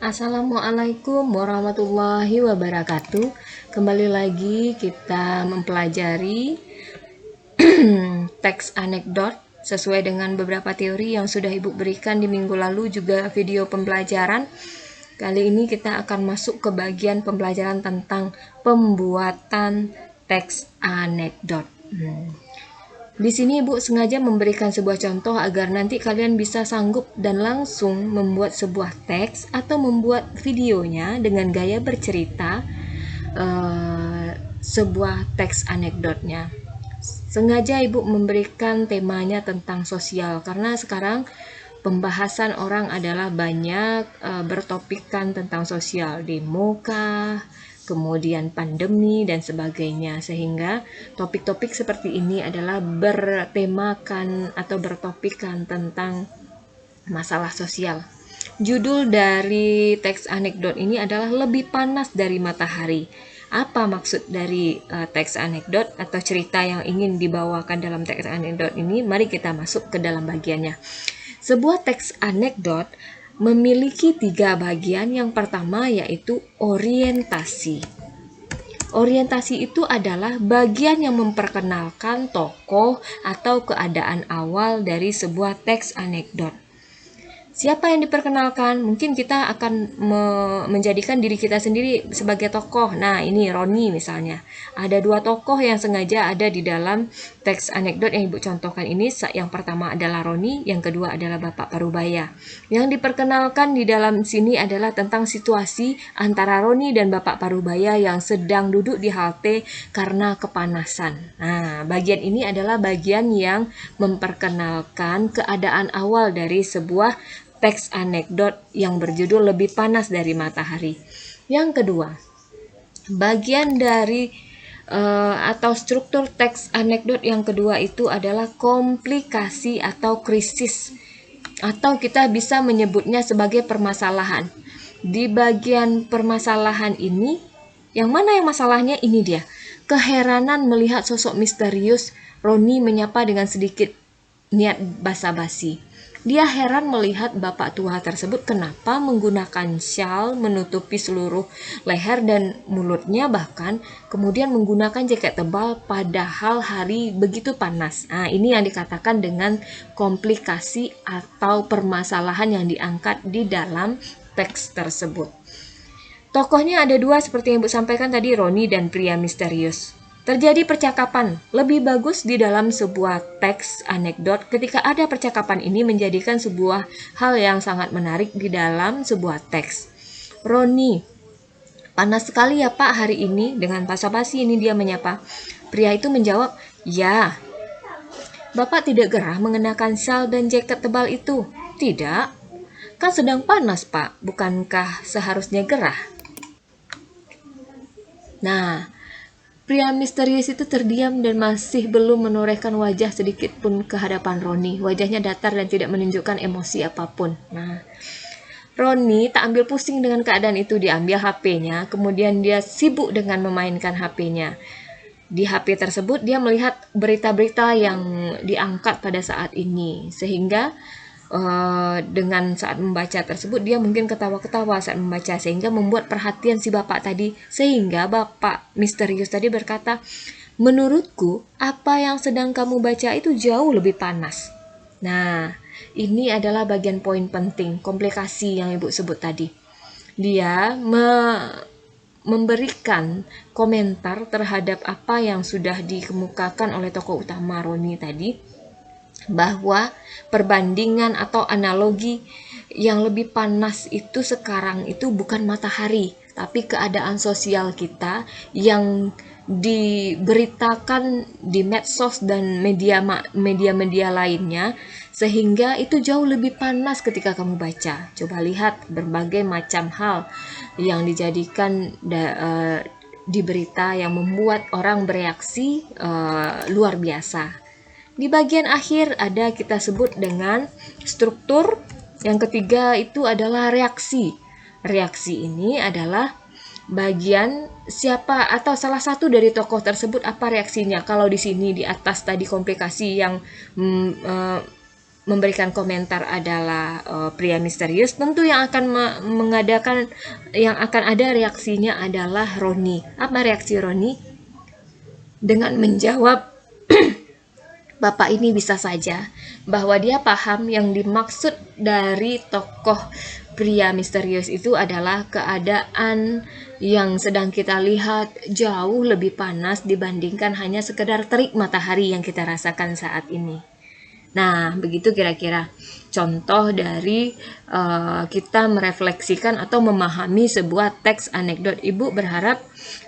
Assalamualaikum warahmatullahi wabarakatuh. Kembali lagi kita mempelajari teks anekdot sesuai dengan beberapa teori yang sudah Ibu berikan di minggu lalu, juga video pembelajaran. Kali ini kita akan masuk ke bagian pembelajaran tentang pembuatan teks anekdot. Di sini Ibu sengaja memberikan sebuah contoh agar nanti kalian bisa sanggup dan langsung membuat sebuah teks atau membuat videonya dengan gaya bercerita sebuah teks anekdotnya. Sengaja Ibu memberikan temanya tentang sosial karena sekarang pembahasan orang adalah banyak bertopikkan tentang sosial, demo kah, kemudian pandemi dan sebagainya, sehingga topik-topik seperti ini adalah bertemakan atau bertopikkan tentang masalah sosial. Judul dari teks anekdot ini adalah Lebih Panas dari Matahari. Apa maksud dari teks anekdot atau cerita yang ingin dibawakan dalam teks anekdot ini? Mari kita masuk ke dalam bagiannya. Sebuah teks anekdot memiliki 3 bagian. Yang pertama yaitu orientasi. Orientasi itu adalah bagian yang memperkenalkan tokoh atau keadaan awal dari sebuah teks anekdot. Siapa yang diperkenalkan? Mungkin kita akan menjadikan diri kita sendiri sebagai tokoh. Nah, ini Roni misalnya. Ada 2 tokoh yang sengaja ada di dalam teks anekdot yang Ibu contohkan ini. Yang pertama adalah Roni, yang kedua adalah Bapak Parubaya. Yang diperkenalkan di dalam sini adalah tentang situasi antara Roni dan Bapak Parubaya yang sedang duduk di halte karena kepanasan. Nah, bagian ini adalah bagian yang memperkenalkan keadaan awal dari sebuah teks anekdot yang berjudul Lebih Panas dari Matahari. Yang kedua, bagian dari atau struktur teks anekdot yang kedua itu adalah komplikasi atau krisis, atau kita bisa menyebutnya sebagai permasalahan. Di bagian permasalahan ini, yang mana yang masalahnya? Ini dia. Keheranan melihat sosok misterius Roni menyapa dengan sedikit niat basa-basi. Dia heran melihat bapak tua tersebut kenapa menggunakan syal menutupi seluruh leher dan mulutnya, bahkan kemudian menggunakan jaket tebal padahal hari begitu panas. Nah, ini yang dikatakan dengan komplikasi atau permasalahan yang diangkat di dalam teks tersebut. Tokohnya ada 2 seperti yang Ibu sampaikan tadi, Roni dan pria misterius. Terjadi percakapan. Lebih bagus di dalam sebuah teks anekdot ketika ada percakapan ini menjadikan sebuah hal yang sangat menarik di dalam sebuah teks. Roni, panas sekali ya Pak hari ini. Dengan basa-basi ini dia menyapa. Pria itu menjawab, ya. Bapak tidak gerah mengenakan syal dan jaket tebal itu? Tidak. Kan sedang panas Pak, bukankah seharusnya gerah? Nah, pria misterius itu terdiam dan masih belum menorehkan wajah sedikit pun ke hadapan Roni. Wajahnya datar dan tidak menunjukkan emosi apapun. Nah, Roni tak ambil pusing dengan keadaan itu. Dia ambil HP-nya, kemudian dia sibuk dengan memainkan HP-nya. Di HP tersebut dia melihat berita-berita yang diangkat pada saat ini, sehingga dengan saat membaca tersebut dia mungkin ketawa-ketawa saat membaca, sehingga membuat perhatian si bapak tadi, sehingga bapak misterius tadi berkata, menurutku apa yang sedang kamu baca itu jauh lebih panas. Nah, ini adalah bagian poin penting, komplikasi yang Ibu sebut tadi. Dia memberikan komentar terhadap apa yang sudah dikemukakan oleh tokoh utama Roni tadi, bahwa perbandingan atau analogi yang lebih panas itu sekarang itu bukan matahari, tapi keadaan sosial kita yang diberitakan di medsos dan media-media lainnya, sehingga itu jauh lebih panas ketika kamu baca. Coba lihat berbagai macam hal yang dijadikan di berita yang membuat orang bereaksi luar biasa. Di bagian akhir ada kita sebut dengan struktur. Yang ketiga itu adalah reaksi. Reaksi ini adalah bagian siapa atau salah satu dari tokoh tersebut apa reaksinya. Kalau di sini di atas tadi komplikasi yang memberikan komentar adalah pria misterius, tentu yang akan yang akan ada reaksinya adalah Roni. Apa reaksi Roni? Dengan menjawab Bapak ini bisa saja bahwa dia paham yang dimaksud dari tokoh pria misterius itu adalah keadaan yang sedang kita lihat jauh lebih panas dibandingkan hanya sekedar terik matahari yang kita rasakan saat ini. Nah, begitu kira-kira contoh dari kita merefleksikan atau memahami sebuah teks anekdot. Ibu berharap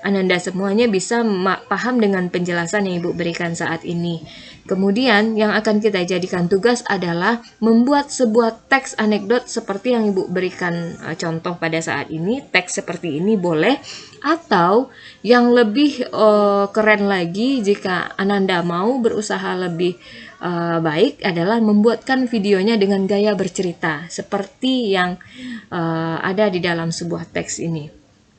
Ananda semuanya bisa paham dengan penjelasan yang Ibu berikan saat ini. Kemudian yang akan kita jadikan tugas adalah membuat sebuah teks anekdot seperti yang Ibu berikan contoh pada saat ini. Teks seperti ini boleh, atau yang lebih keren lagi jika Ananda mau berusaha lebih baik adalah membuatkan videonya dengan gaya bercerita seperti yang ada di dalam sebuah teks ini.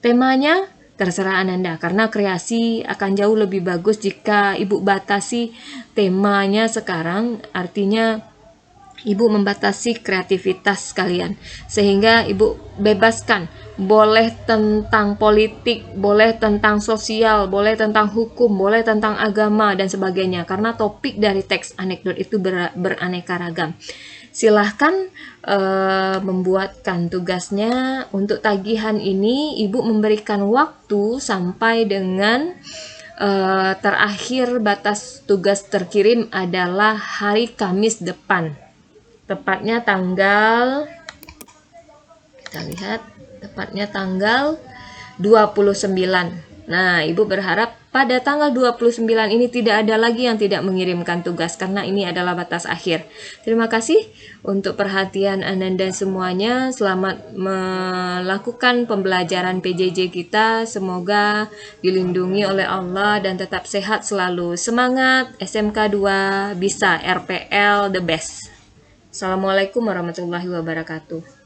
Temanya terserah Ananda, karena kreasi akan jauh lebih bagus jika Ibu batasi temanya sekarang, artinya Ibu membatasi kreativitas kalian sehingga Ibu bebaskan, boleh tentang politik, boleh tentang sosial, boleh tentang hukum, boleh tentang agama dan sebagainya, karena topik dari teks anekdot itu beraneka ragam. Silahkan membuatkan tugasnya. Untuk tagihan ini Ibu memberikan waktu sampai dengan terakhir batas tugas terkirim adalah hari Kamis depan. Tepatnya tanggal, kita lihat, tepatnya tanggal 29. Nah, Ibu berharap pada tanggal 29 ini tidak ada lagi yang tidak mengirimkan tugas, karena ini adalah batas akhir. Terima kasih untuk perhatian Ananda semuanya. Selamat melakukan pembelajaran PJJ kita. Semoga dilindungi oleh Allah dan tetap sehat selalu. Semangat, SMK 2 bisa, RPL the best. Assalamualaikum warahmatullahi wabarakatuh.